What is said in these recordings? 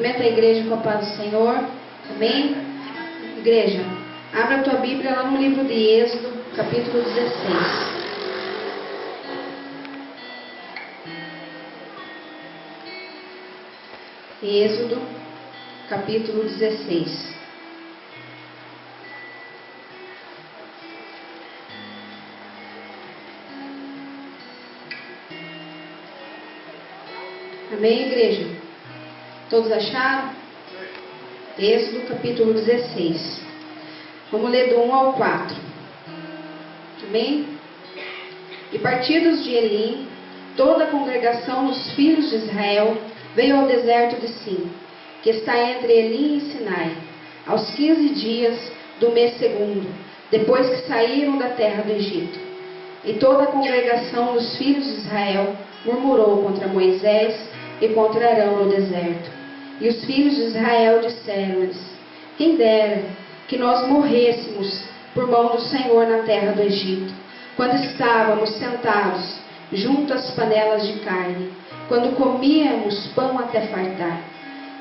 Cumprimenta a igreja com a paz do Senhor. Amém? Igreja, abra a tua Bíblia lá no livro de Êxodo, capítulo 16. Êxodo, capítulo 16. Amém, igreja? Todos acharam? Êxodo, capítulo 16. Vamos ler do 1 ao 4. Amém? E partidos de Elim, toda a congregação dos filhos de Israel veio ao deserto de Sim, que está entre Elim e Sinai, aos 15 dias do mês segundo, depois que saíram da terra do Egito. E toda a congregação dos filhos de Israel murmurou contra Moisés e contra Arão no deserto. E os filhos de Israel disseram-lhes: quem dera que nós morrêssemos por mão do Senhor na terra do Egito, quando estávamos sentados junto às panelas de carne, quando comíamos pão até fartar,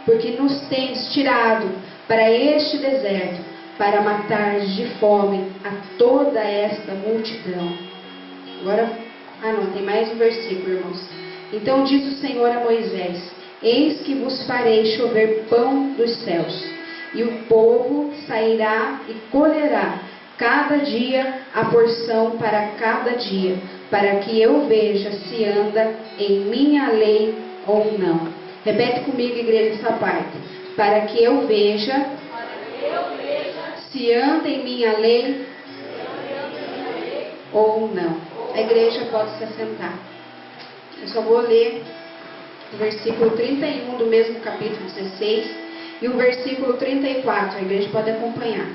porque nos tens tirado para este deserto, para matar de fome a toda esta multidão. Agora, não, tem mais um versículo, irmãos. Então disse o Senhor a Moisés: eis que vos farei chover pão dos céus, e o povo sairá e colherá cada dia a porção para cada dia, para que eu veja se anda em minha lei ou não. Repete comigo, igreja, essa parte. Para que eu veja se anda em minha lei ou não. A igreja pode se assentar. Eu só vou ler o versículo 31 do mesmo capítulo 16 e o versículo 34. A igreja pode acompanhar.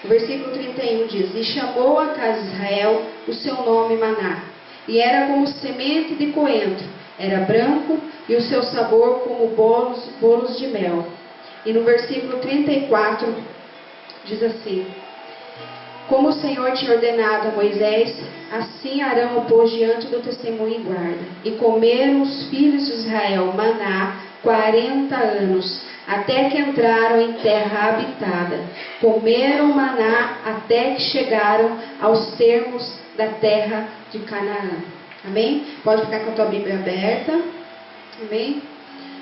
O versículo 31 diz: e chamou a casa de Israel o seu nome Maná, e era como semente de coentro, era branco, e o seu sabor como bolos de mel. E no versículo 34 diz assim: como o Senhor tinha ordenado a Moisés, assim Arão o pôs diante do testemunho e guarda. E comeram os filhos de Israel maná 40 anos, até que entraram em terra habitada. Comeram maná até que chegaram aos termos da terra de Canaã. Amém? Pode ficar com a tua Bíblia aberta. Amém?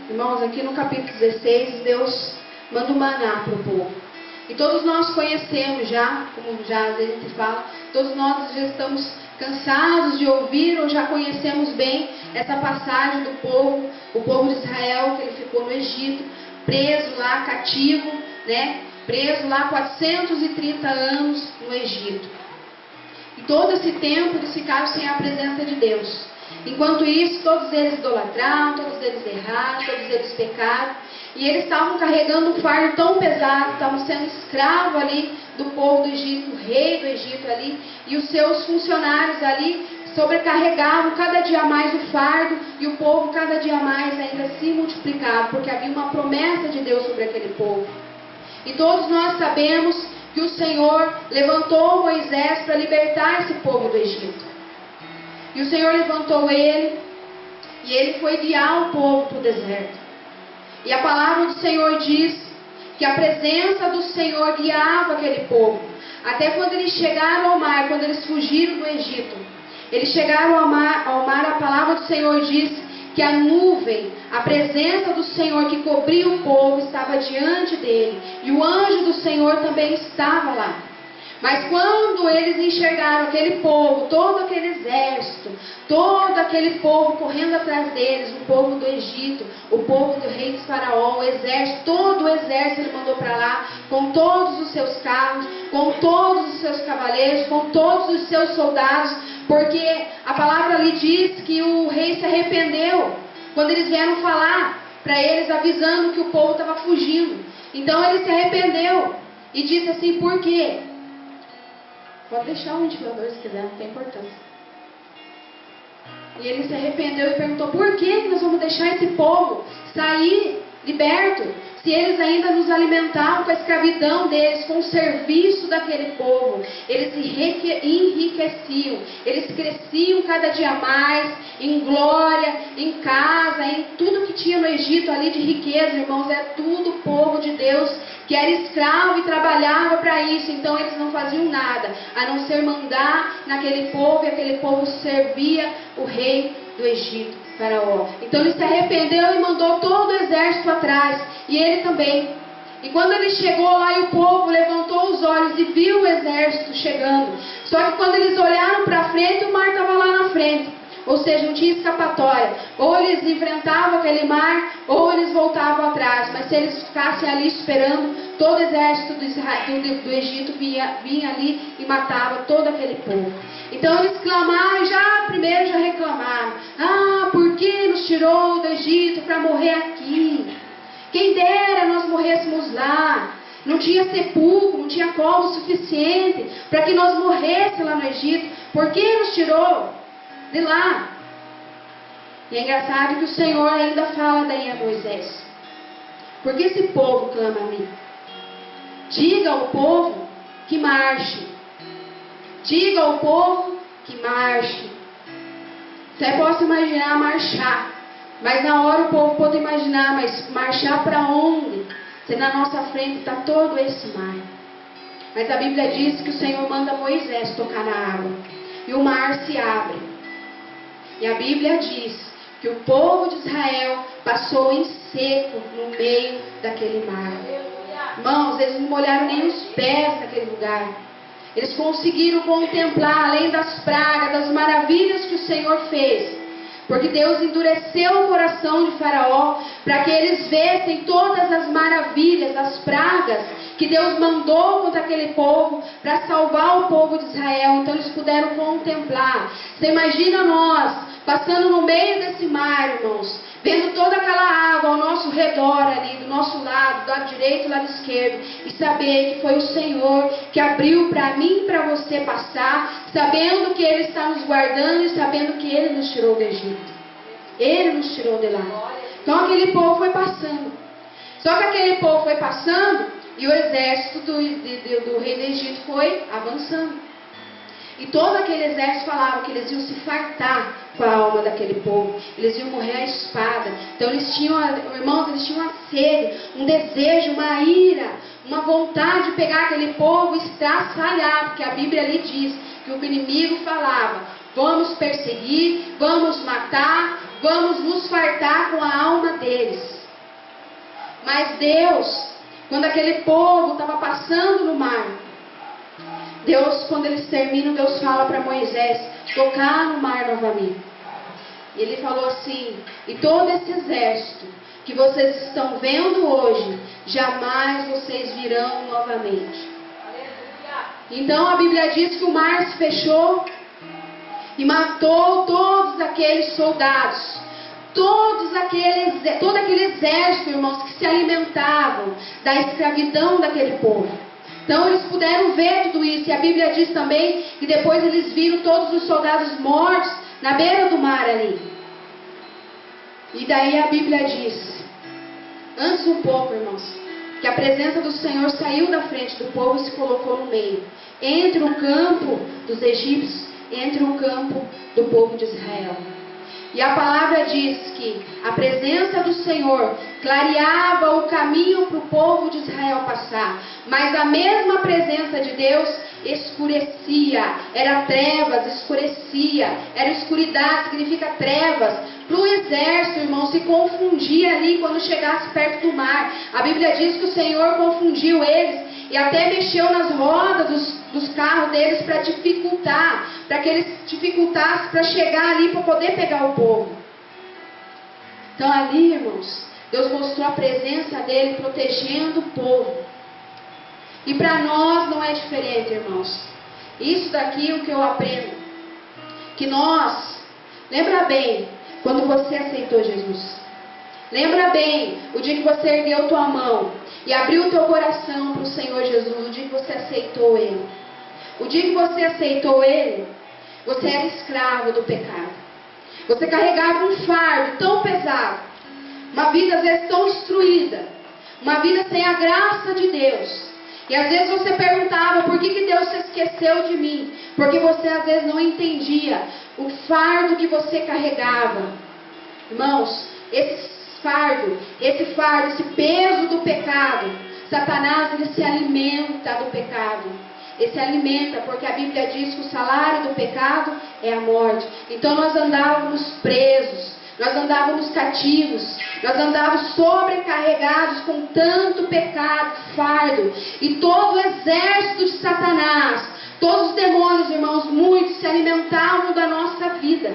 Irmãos, aqui no capítulo 16, Deus manda o maná para o povo. E todos nós conhecemos já, como já às vezes a gente fala, todos nós já estamos cansados de ouvir ou já conhecemos bem essa passagem do povo, o povo de Israel, que ele ficou no Egito, preso lá, cativo, né? Preso lá 430 anos no Egito. E todo esse tempo eles ficaram sem a presença de Deus. Enquanto isso, todos eles idolatraram, todos eles erraram, todos eles pecaram. E eles estavam carregando um fardo tão pesado, estavam sendo escravos ali do povo do Egito, o rei do Egito ali, e os seus funcionários ali sobrecarregavam cada dia mais o fardo, e o povo cada dia mais ainda se multiplicava, porque havia uma promessa de Deus sobre aquele povo. E todos nós sabemos que o Senhor levantou Moisés para libertar esse povo do Egito. E o Senhor levantou ele, e ele foi guiar o povo para o deserto. E a palavra do Senhor diz que a presença do Senhor guiava aquele povo. Até quando eles chegaram ao mar, quando eles fugiram do Egito. Eles chegaram ao mar, a palavra do Senhor diz que a nuvem, a presença do Senhor que cobria o povo estava diante dele. E o anjo do Senhor também estava lá. Mas quando eles enxergaram aquele povo, todo aquele exército, todo aquele povo correndo atrás deles, o povo do Egito, o povo do rei de Faraó, o exército, todo o exército ele mandou para lá, com todos os seus carros, com todos os seus cavaleiros, com todos os seus soldados, porque a palavra ali diz que o rei se arrependeu, quando eles vieram falar para eles, avisando que o povo estava fugindo. Então ele se arrependeu e disse assim: por quê? Pode deixar um ventilador se quiser, não tem importância. E ele se arrependeu e perguntou: por que nós vamos deixar esse povo sair liberto. Se eles ainda nos alimentavam com a escravidão deles, com o serviço daquele povo, eles enriqueciam, eles cresciam cada dia mais, em glória, em casa, em tudo que tinha no Egito ali de riqueza, irmãos, é tudo povo de Deus, que era escravo e trabalhava para isso. Então eles não faziam nada, a não ser mandar naquele povo, e aquele povo servia o rei do Egito, Faraó. Então ele se arrependeu e mandou todo o exército atrás, e ele também. E quando ele chegou lá, e o povo levantou os olhos e viu o exército chegando. Só que quando eles olharam para frente, o mar estava lá na frente. Ou seja, não tinha escapatória. Ou eles enfrentavam aquele mar, ou eles voltavam atrás. Mas se eles ficassem ali esperando, todo o exército do Egito vinha ali e matava todo aquele povo. Então eles clamaram, primeiro já reclamaram. Ah, por que nos tirou do Egito para morrer aqui? Quem dera nós morrêssemos lá. Não tinha sepulcro, não tinha colo suficiente para que nós morrêssemos lá no Egito. Por que nos tirou de lá? E é engraçado que o Senhor ainda fala daí a Moisés: por que esse povo clama a mim? Diga ao povo que marche. Diga ao povo que marche. Até posso imaginar marchar, mas na hora o povo pode imaginar, mas marchar para onde? Se na nossa frente está todo esse mar. Mas a Bíblia diz que o Senhor manda Moisés tocar na água, e o mar se abre. E a Bíblia diz que o povo de Israel passou em seco no meio daquele mar. Irmãos, eles não molharam nem os pés naquele lugar. Eles conseguiram contemplar, além das pragas, das maravilhas que o Senhor fez. Porque Deus endureceu o coração de Faraó para que eles vissem todas as maravilhas, as pragas que Deus mandou contra aquele povo para salvar o povo de Israel. Então eles puderam contemplar. Você imagina nós passando no meio desse mar, irmãos, vendo toda aquela água ao nosso redor ali, do nosso lado, do lado direito e do lado esquerdo, e saber que foi o Senhor que abriu para mim e para você passar, sabendo que Ele está nos guardando e sabendo que Ele nos tirou do Egito. Ele nos tirou de lá. Então aquele povo foi passando. Só que aquele povo foi passando e o exército do rei do Egito foi avançando. E todo aquele exército falava que eles iam se fartar com a alma daquele povo. Eles iam morrer à espada. Então eles tinham, irmãos, eles tinham uma sede, um desejo, uma ira, uma vontade de pegar aquele povo e estraçalhar. Porque a Bíblia ali diz que o inimigo falava: vamos perseguir, vamos matar, vamos nos fartar com a alma deles. Mas Deus, quando aquele povo estava passando no mar, Deus, quando eles terminam, Deus fala para Moisés tocar no mar novamente. E ele falou assim: e todo esse exército que vocês estão vendo hoje, jamais vocês virão novamente. Então a Bíblia diz que o mar se fechou e matou todos aqueles soldados. Todo aquele exército, irmãos, que se alimentavam da escravidão daquele povo. Então eles puderam ver tudo isso. E a Bíblia diz também que depois eles viram todos os soldados mortos na beira do mar ali. E daí a Bíblia diz, antes um pouco, irmãos, que a presença do Senhor saiu da frente do povo e se colocou no meio, entre o campo dos egípcios, entre o campo do povo de Israel. E a palavra diz que a presença do Senhor clareava o caminho para o povo de Israel passar. Mas a mesma presença de Deus escurecia. Era trevas, escurecia. Era escuridade, significa trevas. Para o exército, irmão, se confundia ali quando chegasse perto do mar. A Bíblia diz que o Senhor confundiu eles e até mexeu nas rodas dos carros deles para dificultar, para que eles dificultassem para chegar ali, para poder pegar o povo. Então ali, irmãos, Deus mostrou a presença dele protegendo o povo. E para nós não é diferente, irmãos. Isso daqui é o que eu aprendo. Que nós, lembra bem, quando você aceitou Jesus. Lembra bem o dia que você ergueu tua mão e abriu o teu coração para o Senhor Jesus, o dia que você aceitou Ele. O dia que você aceitou Ele, você era escravo do pecado. Você carregava um fardo tão pesado. Uma vida às vezes tão destruída. Uma vida sem a graça de Deus. E às vezes você perguntava, por que Deus se esqueceu de mim? Porque você às vezes não entendia o fardo que você carregava. Irmãos, esse fardo, esse peso do pecado, Satanás, ele se alimenta do pecado. Ele se alimenta porque a Bíblia diz que o salário do pecado é a morte. Então nós andávamos presos. Nós andávamos cativos, nós andávamos sobrecarregados com tanto pecado, fardo. E todo o exército de Satanás, todos os demônios, irmãos, muitos se alimentavam da nossa vida.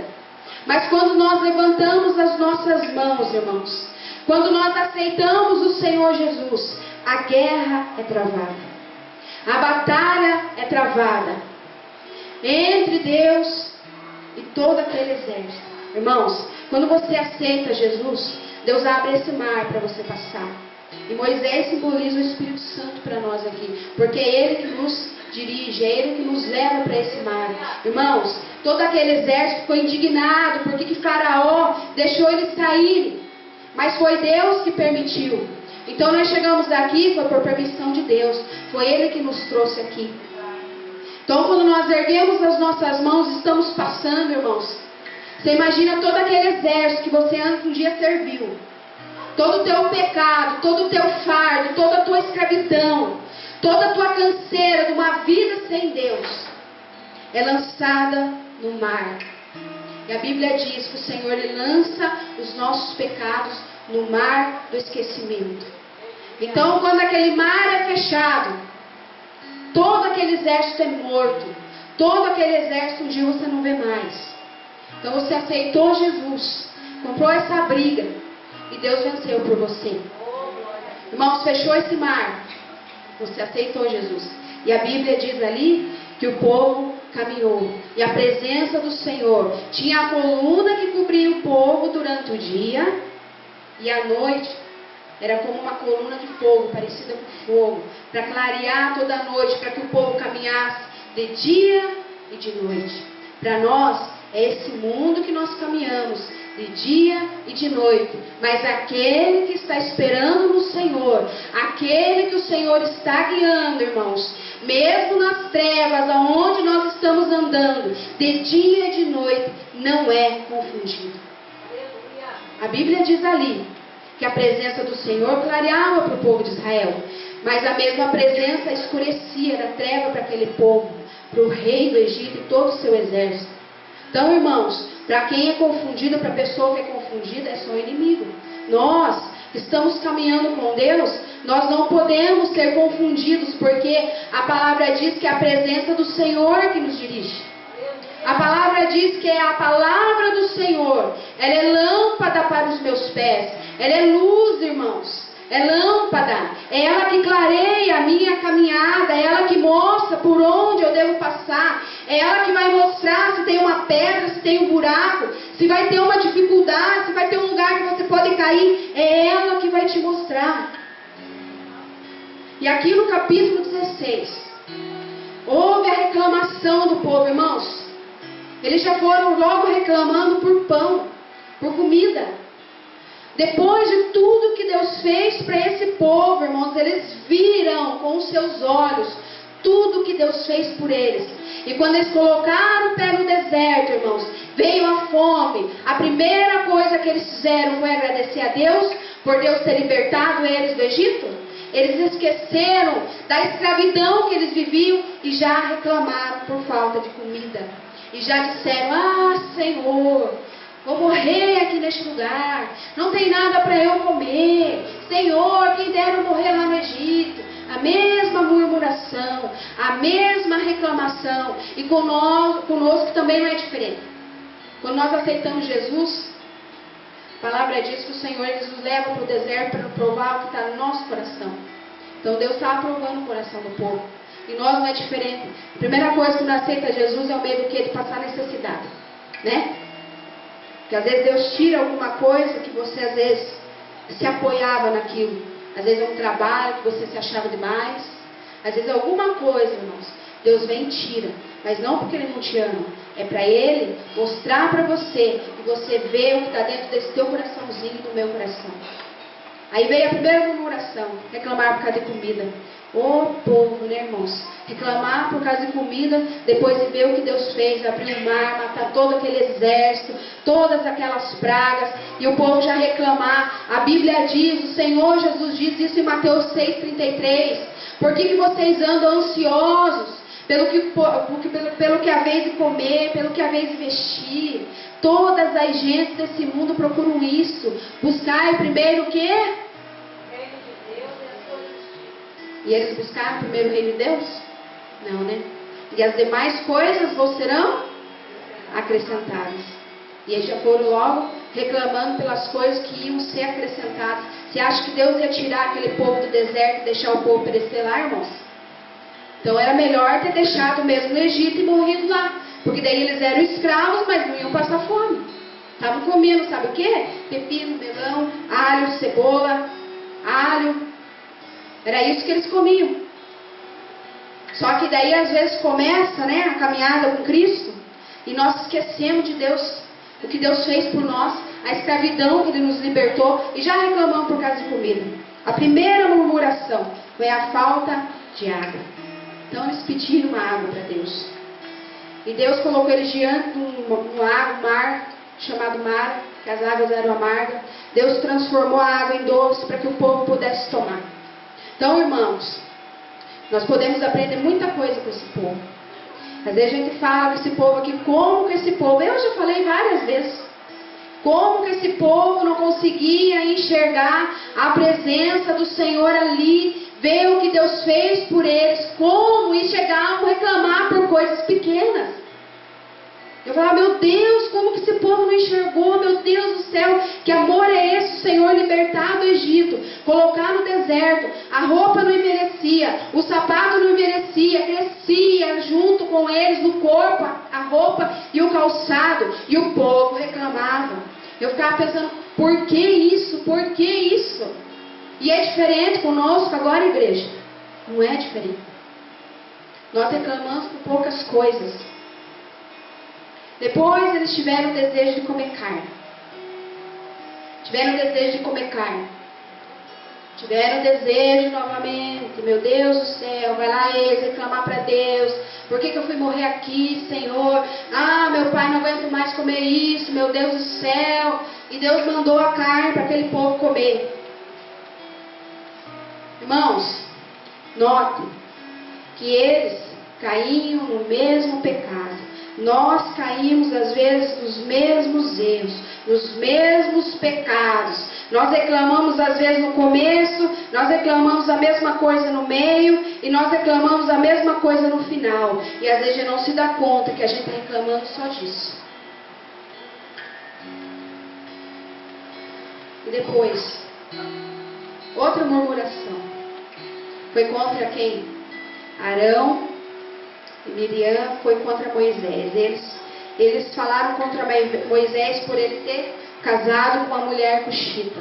Mas quando nós levantamos as nossas mãos, irmãos, quando nós aceitamos o Senhor Jesus, a guerra é travada. A batalha é travada entre Deus e todo aquele exército. Irmãos, quando você aceita Jesus, Deus abre esse mar para você passar. E Moisés simboliza o Espírito Santo para nós aqui, porque é Ele que nos dirige, é Ele que nos leva para esse mar. Irmãos, todo aquele exército ficou indignado porque que Faraó deixou eles saírem, mas foi Deus que permitiu. Então nós chegamos aqui, foi por permissão de Deus, foi Ele que nos trouxe aqui. Então quando nós erguemos as nossas mãos, estamos passando, irmãos. Você imagina todo aquele exército que você antes um dia serviu. Todo o teu pecado, todo o teu fardo, toda a tua escravidão, toda a tua canseira de uma vida sem Deus é lançada no mar. E a Bíblia diz que o Senhor ele lança os nossos pecados no mar do esquecimento. Então quando aquele mar é fechado, todo aquele exército é morto. Todo aquele exército um dia você não vê mais. Então você aceitou Jesus, comprou essa briga e Deus venceu por você. Irmãos, fechou esse mar, você aceitou Jesus. E a Bíblia diz ali que o povo caminhou. E a presença do Senhor tinha a coluna que cobria o povo durante o dia. E à noite era como uma coluna de fogo, parecida com fogo, para clarear toda a noite, para que o povo caminhasse de dia e de noite. Para nós, é esse mundo que nós caminhamos, de dia e de noite. Mas aquele que está esperando no Senhor, aquele que o Senhor está guiando, irmãos, mesmo nas trevas, aonde nós estamos andando, de dia e de noite, não é confundido. A Bíblia diz ali, que a presença do Senhor clareava para o povo de Israel. Mas a mesma presença escurecia da treva para aquele povo, para o rei do Egito e todo o seu exército. Então, irmãos, para quem é confundido, para a pessoa que é confundida, é só inimigo. Nós que estamos caminhando com Deus, nós não podemos ser confundidos, porque a palavra diz que é a presença do Senhor que nos dirige. A palavra diz que é a palavra do Senhor. Ela é lâmpada para os meus pés. Ela é luz, irmãos. É lâmpada. É ela que clareia a minha caminhada. É ela que mostra por onde eu devo passar. É ela que vai mostrar se tem uma pedra, se tem um buraco, se vai ter uma dificuldade, se vai ter um lugar que você pode cair. É ela que vai te mostrar. E aqui no capítulo 16, houve a reclamação do povo, irmãos. Eles já foram logo reclamando por pão, por comida. Depois de tudo que Deus fez para esse povo, irmãos, eles viram com os seus olhos tudo que Deus fez por eles. E quando eles colocaram o pé no deserto, irmãos, veio a fome. A primeira coisa que eles fizeram foi agradecer a Deus por Deus ter libertado eles do Egito. Eles esqueceram da escravidão que eles viviam e já reclamaram por falta de comida. E já disseram, Senhor, vou morrer aqui neste lugar, não tem nada para eu comer. Senhor, quem dera eu morrer lá no Egito. A mesma murmuração, a mesma reclamação. E conosco também não é diferente. Quando nós aceitamos Jesus, a palavra diz que o Senhor nos leva para o deserto para provar o que está no nosso coração. Então Deus está aprovando o coração do povo. E nós não é diferente. A primeira coisa que nós aceita Jesus é o medo de passar necessidade. Né? Porque às vezes Deus tira alguma coisa que você às vezes se apoiava naquilo. Às vezes é um trabalho que você se achava demais. Às vezes é alguma coisa, irmãos, Deus vem e tira. Mas não porque Ele não te ama. É para Ele mostrar para você, e você vê o que está dentro desse teu coraçãozinho e do meu coração. Aí veio a primeira murmuração, reclamar por causa de comida. Ô povo, né, irmãos? Reclamar por causa de comida, depois de ver o que Deus fez, abrir o mar, matar todo aquele exército, todas aquelas pragas, e o povo já reclamar. A Bíblia diz, o Senhor Jesus diz isso em Mateus 6,33. Por que vocês andam ansiosos? Pelo que haveis de comer, pelo que haveis de vestir. Todas as gentes desse mundo procuram isso. Buscai primeiro o quê? O reino de Deus e a sua justiça. E eles buscaram primeiro o reino de Deus? Não, né? E as demais coisas vos serão acrescentadas. E eles já foram logo reclamando pelas coisas que iam ser acrescentadas. Você acha que Deus ia tirar aquele povo do deserto e deixar o povo perecer lá, irmãos? Então era melhor ter deixado mesmo no Egito e morrido lá. Porque daí eles eram escravos, mas não iam passar fome. Estavam comendo, sabe o quê? Pepino, melão, alho, cebola, alho. Era isso que eles comiam. Só que daí às vezes começa, né, a caminhada com Cristo e nós esquecemos de Deus, o que Deus fez por nós, a escravidão que Ele nos libertou e já reclamamos por causa de comida. A primeira murmuração foi a falta de água. Então eles pediram uma água para Deus. E Deus colocou eles diante de um lago, mar, chamado Mara, que as águas eram amargas. Deus transformou a água em doce para que o povo pudesse tomar. Então, irmãos, nós podemos aprender muita coisa com esse povo. Às vezes a gente fala com esse povo aqui, como que esse povo, eu já falei várias vezes, como que esse povo não conseguia enxergar a presença do Senhor ali, ver o que Deus fez por eles, como, e chegavam a reclamar por coisas pequenas. Eu falava, meu Deus, como que esse povo não enxergou? Meu Deus do céu, que amor é esse, o Senhor libertar do Egito, colocar no deserto, a roupa não envelhecia, o sapato não envelhecia, crescia junto com eles no corpo, a roupa e o calçado, e o povo reclamava. Eu ficava pensando, por que isso? Por que isso? E é diferente conosco agora, igreja? Não é diferente. Nós reclamamos por poucas coisas. Depois eles tiveram o desejo de comer carne. Tiveram o desejo de comer carne. Tiveram o desejo novamente. Meu Deus do céu, vai lá eles reclamar para Deus. Por que eu fui morrer aqui, Senhor? Ah, meu pai, não aguento mais comer isso, meu Deus do céu. E Deus mandou a carne para aquele povo comer. Irmãos, notem que eles caíam no mesmo pecado. Nós caímos às vezes nos mesmos erros, nos mesmos pecados. Nós reclamamos às vezes no começo, nós reclamamos a mesma coisa no meio e nós reclamamos a mesma coisa no final. E às vezes a gente não se dá conta que a gente está reclamando só disso. E depois, outra murmuração. Foi contra quem? Arão e Miriam, foi contra Moisés. Eles falaram contra Moisés por ele ter casado com uma mulher cuxita.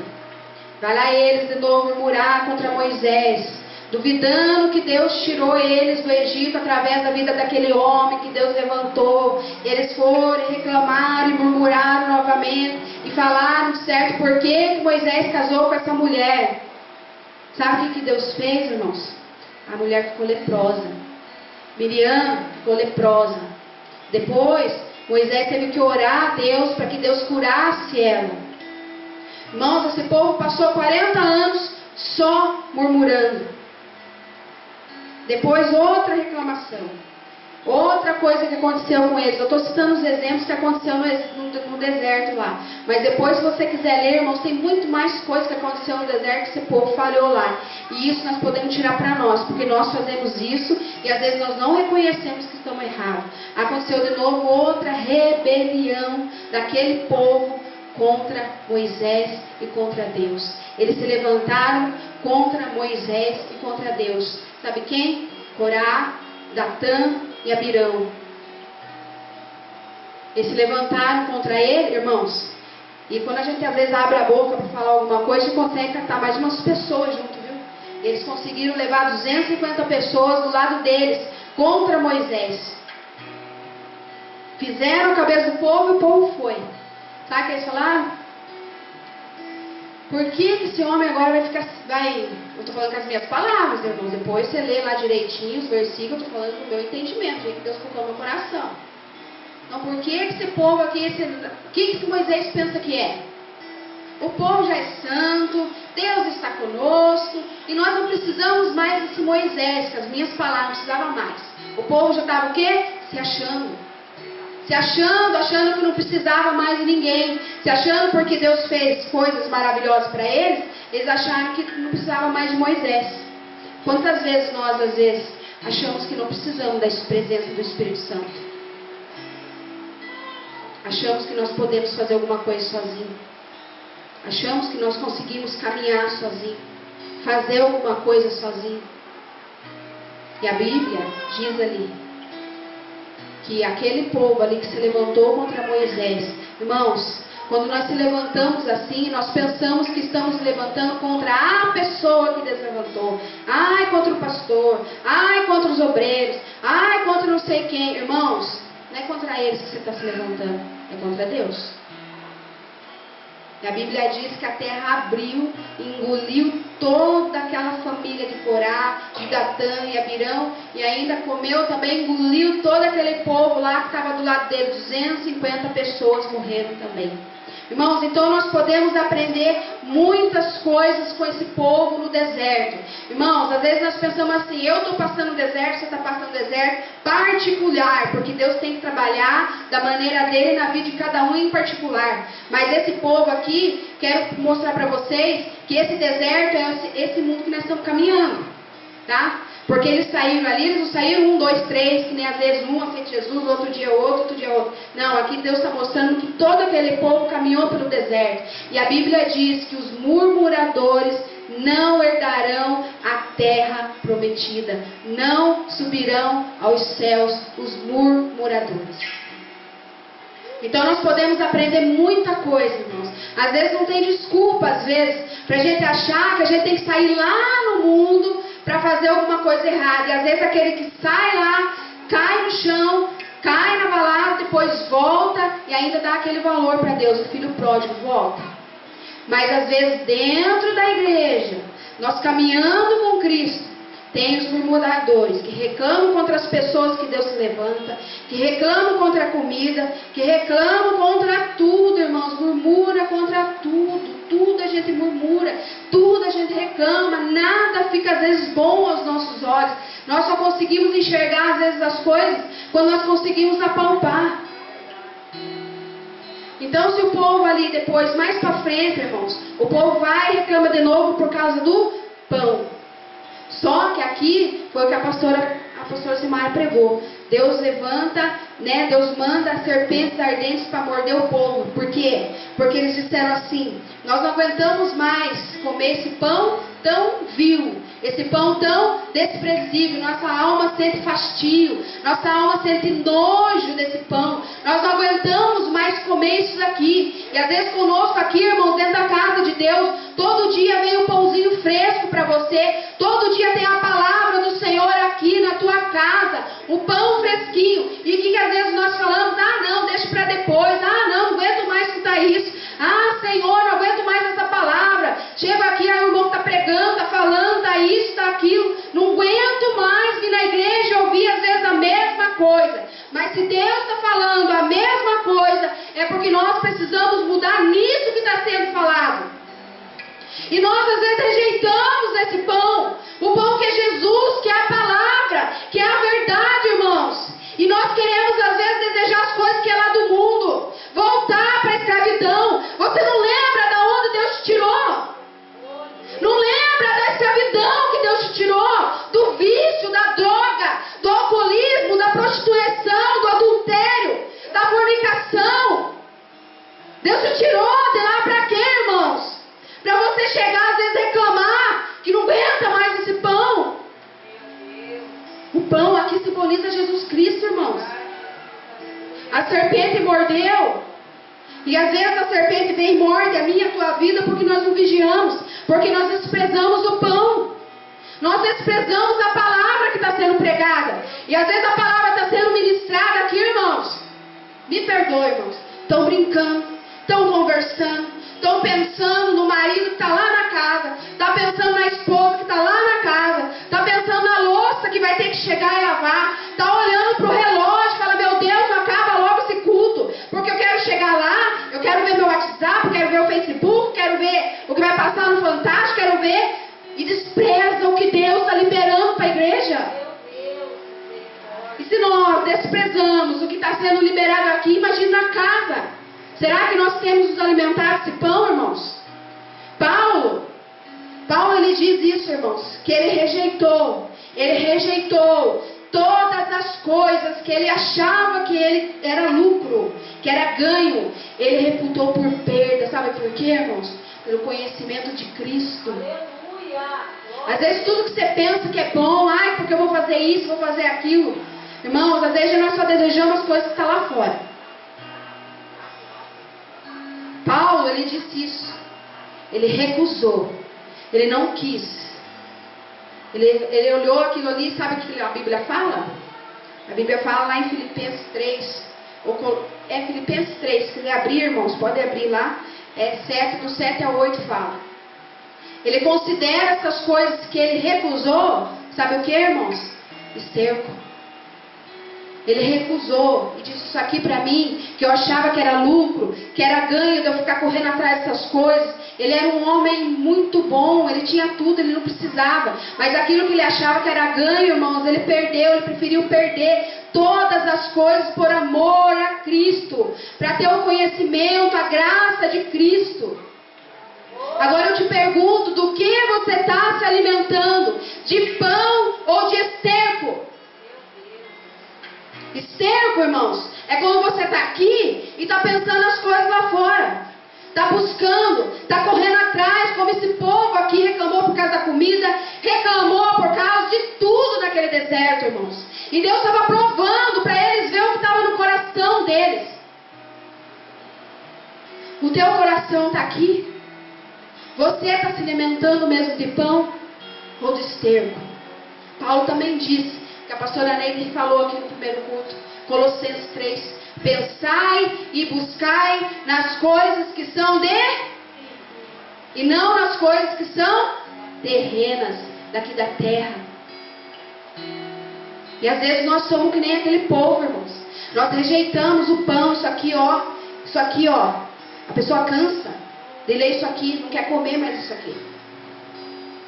Vai lá eles de novo murmurar contra Moisés, duvidando que Deus tirou eles do Egito através da vida daquele homem que Deus levantou. Eles foram e reclamaram e murmuraram novamente e falaram, certo, por que Moisés casou com essa mulher? Sabe o que Deus fez, irmãos? A mulher ficou leprosa. Miriam ficou leprosa. Depois, Moisés teve que orar a Deus para que Deus curasse ela. Irmãos, esse povo passou 40 anos só murmurando. Depois, outra reclamação. Outra coisa que aconteceu com eles. Eu estou citando os exemplos que aconteceu no deserto lá. Mas depois, se você quiser ler, irmãos, tem muito mais coisa que aconteceu no deserto que esse povo falhou lá. E isso nós podemos tirar para nós, porque nós fazemos isso e às vezes nós não reconhecemos que estamos errados. Aconteceu de novo outra rebelião daquele povo contra Moisés e contra Deus. Eles se levantaram contra Moisés e contra Deus. Sabe quem? Corá, Datã e Abirão. Eles se levantaram contra ele, irmãos. E quando a gente às vezes abre a boca para falar alguma coisa, a gente consegue catar mais de umas pessoas junto, viu? Eles conseguiram levar 250 pessoas do lado deles contra Moisés. Fizeram a cabeça do povo e o povo foi. Sabe o que eles falaram? Por que esse homem agora vai ficar... Eu estou falando com as minhas palavras, irmãos. Depois você lê lá direitinho os versículos. Eu estou falando do meu entendimento. O que Deus colocou no meu coração. Então, por que esse povo aqui... O que Moisés pensa que é? O povo já é santo, Deus está conosco, e nós não precisamos mais desse Moisés, que as minhas palavras não precisavam mais. O povo já estava o quê? Se achando. Se achando que não precisava mais de ninguém. Se achando porque Deus fez coisas maravilhosas para eles, eles acharam que não precisavam mais de Moisés. Quantas vezes nós, às vezes, achamos que não precisamos da presença do Espírito Santo? Achamos que nós podemos fazer alguma coisa sozinhos. Achamos que nós conseguimos caminhar sozinho, fazer alguma coisa sozinho. E a Bíblia diz ali que aquele povo ali que se levantou contra Moisés, irmãos, quando nós se levantamos assim, nós pensamos que estamos se levantando contra a pessoa que Deus levantou. Ai, contra o pastor, ai, contra os obreiros, ai, contra não sei quem. Irmãos, não é contra eles que você está se levantando, é contra Deus. E a Bíblia diz que a terra abriu e engoliu toda aquela família de Corá, de Datã e Abirão, e ainda comeu também, engoliu todo aquele povo lá que estava do lado dele, 250 pessoas morreram também. Irmãos, então nós podemos aprender muitas coisas com esse povo no deserto. Irmãos, às vezes nós pensamos assim, eu estou passando no deserto, você está passando no deserto particular, porque Deus tem que trabalhar da maneira dele na vida de cada um em particular. Mas esse povo aqui, quero mostrar para vocês que esse deserto é esse mundo que nós estamos caminhando, tá? Porque eles saíram ali, eles não saíram 1, 2, 3, que nem às vezes um aceita Jesus, outro dia outro. Não, aqui Deus está mostrando que todo aquele povo caminhou pelo deserto. E a Bíblia diz que os murmuradores não herdarão a terra prometida. Não subirão aos céus os murmuradores. Então nós podemos aprender muita coisa, irmãos. Às vezes não tem desculpa, às vezes, para a gente achar que a gente tem que sair lá no mundo para fazer alguma coisa errada. E às vezes aquele que sai lá, cai no chão, cai na balada, depois volta e ainda dá aquele valor para Deus. O filho pródigo volta. Mas às vezes dentro da igreja, nós caminhando com Cristo, tem os murmuradores que reclamam contra as pessoas que Deus se levanta, que reclamam contra a comida, que reclamam contra tudo, irmãos. Murmura contra tudo. Tudo a gente murmura, tudo a gente reclama, nada fica às vezes bom aos nossos olhos. Nós só conseguimos enxergar às vezes as coisas quando nós conseguimos apalpar. Então se o povo ali depois, mais para frente, irmãos, o povo vai e reclama de novo por causa do pão. Só que aqui foi o que a pastora Simara pregou. Deus levanta, né? Deus manda serpentes ardentes para morder o povo. Por quê? Porque eles disseram assim: nós não aguentamos mais comer esse pão tão vil, esse pão tão desprezível. Nossa alma sente fastio, nossa alma sente nojo desse pão. Nós não aguentamos mais comer isso daqui. E às vezes conosco aqui, irmãos, dentro da casa de Deus, todo dia vem um pãozinho fresco para você. Todo dia tem a palavra do Senhor aqui na tua casa, o pão fresquinho. E o que às vezes nós falamos? Ah, não, deixa para depois. Ah, não aguento mais escutar isso. Ah, Senhor, não aguento mais essa palavra. Chega aqui, aí o irmão está pregando, está falando, está isso, está aquilo. Não aguento mais vir na igreja e ouvir às vezes a mesma coisa. Mas se Deus está falando a mesma coisa, é porque nós precisamos mudar nisso que está sendo falado. E nós às vezes rejeitamos esse pão. O pão que é Jesus, que é a palavra, que é a verdade, irmãos. E nós queremos às vezes desejar as coisas que é lá do mundo. Voltar para a escravidão. Você não lembra de onde Deus te tirou? Não lembra da escravidão que Deus te tirou? Do vício, da droga, do alcoolismo, da prostituição, do adultério, da fornicação. Deus te tirou de lá para quê, irmãos? Para você chegar às vezes reclamar que não aguenta mais esse pão. O pão aqui simboliza Jesus Cristo, irmãos. A serpente mordeu. E às vezes a serpente vem e morde a minha e a tua vida porque nós não vigiamos. Porque nós desprezamos o pão. Nós desprezamos a palavra que está sendo pregada. E às vezes a palavra está sendo ministrada aqui, irmãos. Me perdoe, irmãos. Estão brincando, estão conversando, estão pensando no marido que está lá na casa, está pensando na esposa que está lá na casa, está pensando na louça que vai ter que chegar e lavar, está olhando para o relógio e fala, meu Deus, não acaba logo esse culto, porque eu quero chegar lá, eu quero ver meu WhatsApp, quero ver o Facebook, quero ver o que vai passar no Fantástico, quero ver, e despreza o que Deus está liberando para a igreja. E se nós desprezamos o que está sendo liberado aqui, imagina na casa. Será que nós temos nos alimentado desse pão, irmãos? Paulo ele diz isso, irmãos, que ele rejeitou todas as coisas que ele achava que ele era lucro, que era ganho, ele reputou por perda. Sabe por quê, irmãos? Pelo conhecimento de Cristo. Às vezes tudo que você pensa que é bom, ai, porque eu vou fazer isso, vou fazer aquilo. Irmãos, às vezes nós só desejamos as coisas que estão lá fora. Paulo, ele disse isso. Ele recusou. Ele não quis. Ele olhou aquilo ali, sabe o que a Bíblia fala? A Bíblia fala lá em Filipenses 3. Filipenses 3, se quiser abrir, irmãos, pode abrir lá. Do 7 ao 8 fala. Ele considera essas coisas que ele recusou, sabe o que, irmãos? Esterco. Ele recusou e disse, isso aqui para mim, que eu achava que era lucro, que era ganho de eu ficar correndo atrás dessas coisas. Ele era um homem muito bom, ele tinha tudo, ele não precisava. Mas aquilo que ele achava que era ganho, irmãos, ele perdeu, ele preferiu perder todas as coisas por amor a Cristo, para ter o conhecimento, a graça de Cristo. Agora eu te pergunto, do que você está se alimentando? De pão ou de esterco? Esterco, irmãos, é quando você está aqui e está pensando as coisas lá fora. Está buscando, está correndo atrás, como esse povo aqui reclamou por causa da comida, reclamou por causa de tudo naquele deserto, irmãos. E Deus estava provando para eles ver o que estava no coração deles. O teu coração está aqui? Você está se alimentando mesmo de pão ou de esterco? Paulo também disse, que a pastora Neide falou aqui no primeiro culto, Colossenses 3, pensai e buscai nas coisas que são e não nas coisas que são terrenas, daqui da terra. E às vezes nós somos que nem aquele povo, irmãos. Nós rejeitamos o pão, isso aqui ó. A pessoa cansa de ler isso aqui, não quer comer mais isso aqui.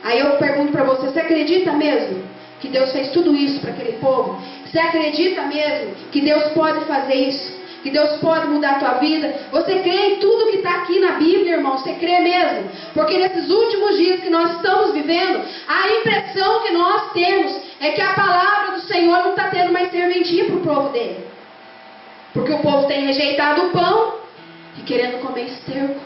Aí eu pergunto para você acredita mesmo que Deus fez tudo isso para aquele povo? Você acredita mesmo que Deus pode fazer isso? Que Deus pode mudar a tua vida? Você crê em tudo que está aqui na Bíblia, irmão? Você crê mesmo? Porque nesses últimos dias que nós estamos vivendo, a impressão que nós temos é que a palavra do Senhor não está tendo mais serventia para o povo dele. Porque o povo tem rejeitado o pão e querendo comer esterco.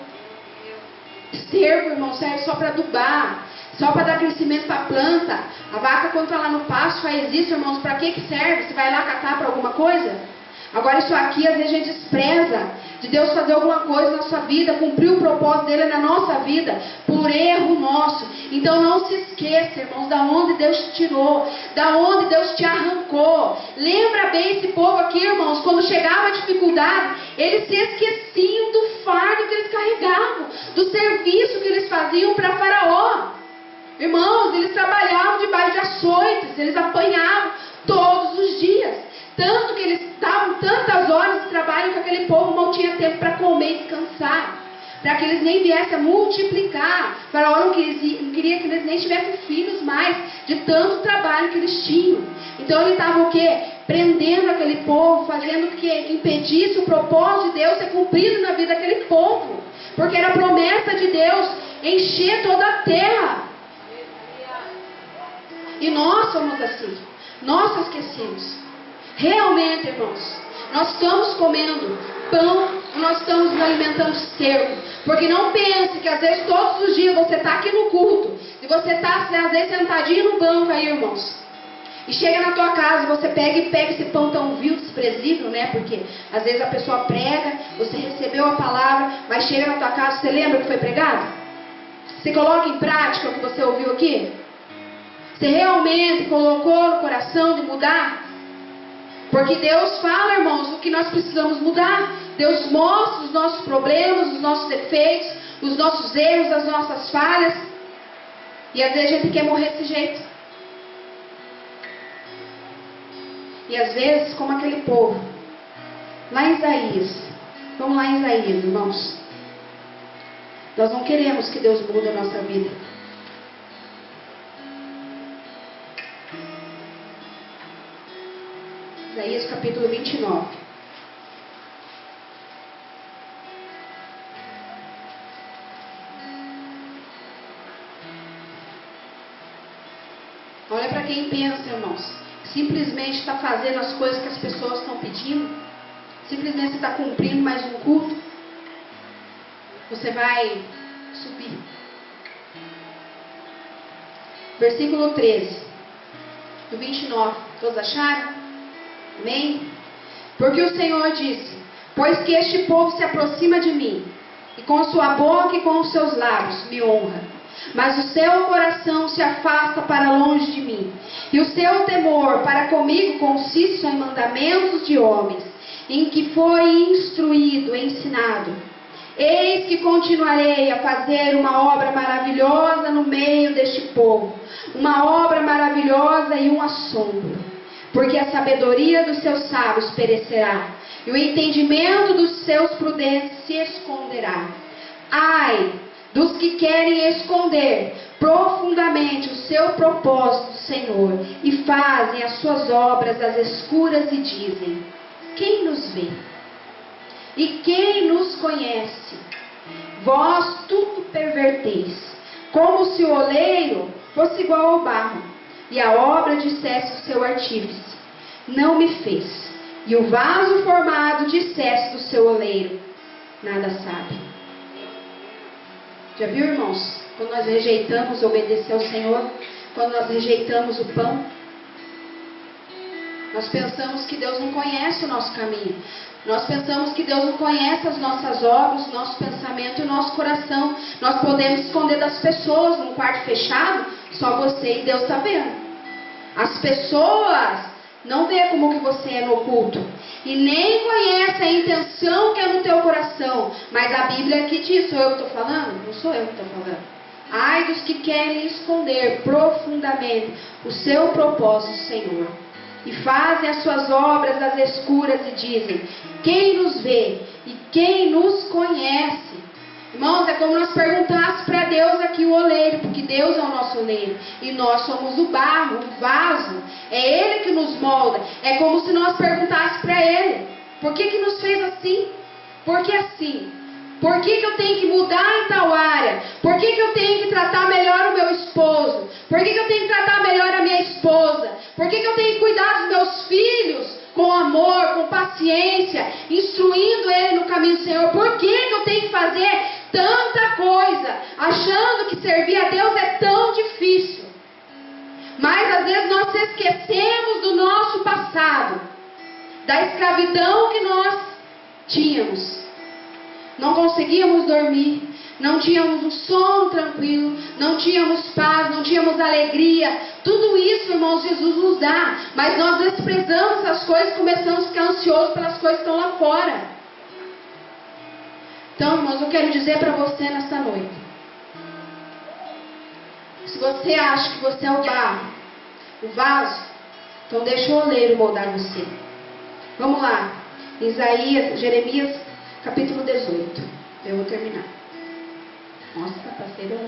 Esterco, irmão, serve só para adubar, só para dar crescimento para a planta. A vaca, quando está lá no pasto, faz isso, irmãos, para que serve? Você vai lá catar para alguma coisa? Agora isso aqui, às vezes a gente despreza de Deus fazer alguma coisa na nossa vida, cumprir o propósito dele na nossa vida, por erro nosso. Então não se esqueça, irmãos, da onde Deus te tirou, da onde Deus te arrancou. Lembra bem esse povo aqui, irmãos, quando chegava a dificuldade, eles se esqueciam do fardo que eles carregavam, do serviço que eles faziam para Faraó. Irmãos, eles trabalhavam debaixo de açoites, eles apanhavam todos os dias. Tanto que eles estavam tantas horas de trabalho que aquele povo não tinha tempo para comer e descansar. Para que eles nem viessem a multiplicar. Faraó não queria que eles nem tivessem filhos mais, de tanto trabalho que eles tinham. Então ele estava o quê? Prendendo aquele povo, fazendo que impedisse o propósito de Deus ser cumprido na vida daquele povo. Porque era a promessa de Deus encher toda a terra. E nós somos assim. Nós esquecemos. Realmente, irmãos, nós estamos comendo pão, nós estamos nos alimentando de esterco. Porque não pense que às vezes todos os dias você está aqui no culto, e você está às vezes sentadinho no banco aí, irmãos. E chega na tua casa, você pega esse pão tão vil, desprezível, né? Porque às vezes a pessoa prega, você recebeu a palavra, mas chega na tua casa, você lembra o que foi pregado? Você coloca em prática o que você ouviu aqui? Você realmente colocou no coração de mudar? Porque Deus fala, irmãos, o que nós precisamos mudar. Deus mostra os nossos problemas, os nossos defeitos, os nossos erros, as nossas falhas. E às vezes a gente quer morrer desse jeito. E às vezes, como aquele povo, lá em Isaías, vamos lá em Isaías, irmãos. Nós não queremos que Deus mude a nossa vida. Isaías capítulo 29. Olha para quem pensa, irmãos, simplesmente está fazendo as coisas que as pessoas estão pedindo, simplesmente você está cumprindo mais um culto, você vai subir. Versículo 13, do 29, todos acharam? Amém? Porque o Senhor disse: pois que este povo se aproxima de mim, e com a sua boca e com os seus lábios me honra, mas o seu coração se afasta para longe de mim, e o seu temor para comigo consiste em mandamentos de homens, em que foi instruído, ensinado. Eis que continuarei a fazer uma obra maravilhosa no meio deste povo, uma obra maravilhosa e um assombro, porque a sabedoria dos seus sábios perecerá, e o entendimento dos seus prudentes se esconderá. Ai dos que querem esconder profundamente o seu propósito do Senhor, e fazem as suas obras às escuras e dizem: quem nos vê? E quem nos conhece? Vós tudo perverteis, como se o oleiro fosse igual ao barro, e a obra dissesse o seu artífice: não me fez, e o vaso formado dissesse do seu oleiro: nada sabe. Já viu, irmãos? Quando nós rejeitamos obedecer ao Senhor, quando nós rejeitamos o pão, nós pensamos que Deus não conhece o nosso caminho. Nós pensamos que Deus não conhece as nossas obras, o nosso pensamento e o nosso coração. Nós podemos esconder das pessoas num quarto fechado, só você e Deus está vendo. As pessoas não vê como que você é no oculto, e nem conhece a intenção que é no teu coração. Mas a Bíblia aqui diz: sou eu que estou falando? Não sou eu que estou falando. Ai dos que querem esconder profundamente o seu propósito, Senhor, e fazem as suas obras às escuras e dizem: quem nos vê e quem nos conhece? Irmãos, é como nós perguntássemos para Deus aqui o oleiro, porque Deus é o nosso oleiro, e nós somos o barro, o vaso, é Ele que nos molda. É como se nós perguntássemos para Ele: por que nos fez assim? Por que assim? Por que eu tenho que mudar em tal área? Por que eu tenho que tratar melhor o meu esposo? Por que eu tenho que tratar melhor a minha esposa? Por que eu tenho que cuidar dos meus filhos com amor, com paciência, instruindo ele no caminho do Senhor? Por que eu tenho que fazer tanta coisa, achando que servir a Deus é tão difícil? Mas às vezes nós esquecemos do nosso passado, da escravidão que nós tínhamos. Não conseguíamos dormir, não tínhamos um sono tranquilo, não tínhamos paz, não tínhamos alegria. Tudo isso, irmãos, Jesus nos dá, mas nós desprezamos essas coisas e começamos a ficar ansiosos pelas coisas que estão lá fora. Então, irmãos, eu quero dizer para você nesta noite: se você acha que você é o barro, o vaso, então deixa o oleiro moldar você. Vamos lá, Jeremias capítulo 18. Eu vou terminar. Nossa, parceiro.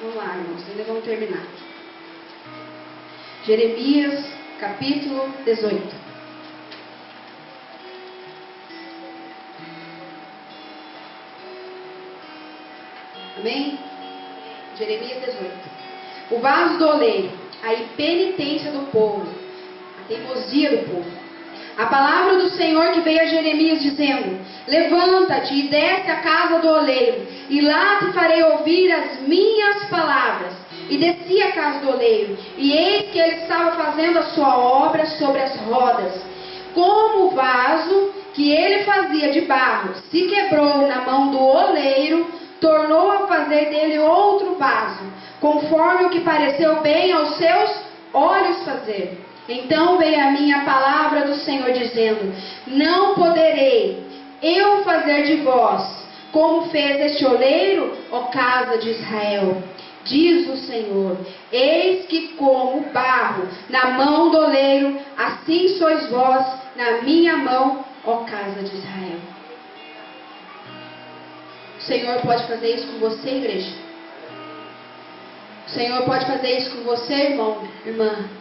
Vamos lá, irmãos, ainda vamos terminar. Jeremias capítulo 18. Amém? Jeremias 18. O vaso do oleiro, a impenitência do povo, a teimosia do povo. A palavra do Senhor que veio a Jeremias dizendo: levanta-te e desce à casa do oleiro, e lá te farei ouvir as minhas palavras. E desci à casa do oleiro, e eis que ele estava fazendo a sua obra sobre as rodas. Como o vaso que ele fazia de barro se quebrou na mão do oleiro, tornou a fazer dele outro vaso, conforme o que pareceu bem aos seus olhos fazer. Então veio a mim a palavra do Senhor dizendo: não poderei eu fazer de vós como fez este oleiro, ó casa de Israel. Diz o Senhor: eis que como barro na mão do oleiro, assim sois vós na minha mão, ó casa de Israel. O Senhor pode fazer isso com você, igreja? O Senhor pode fazer isso com você, irmão, irmã?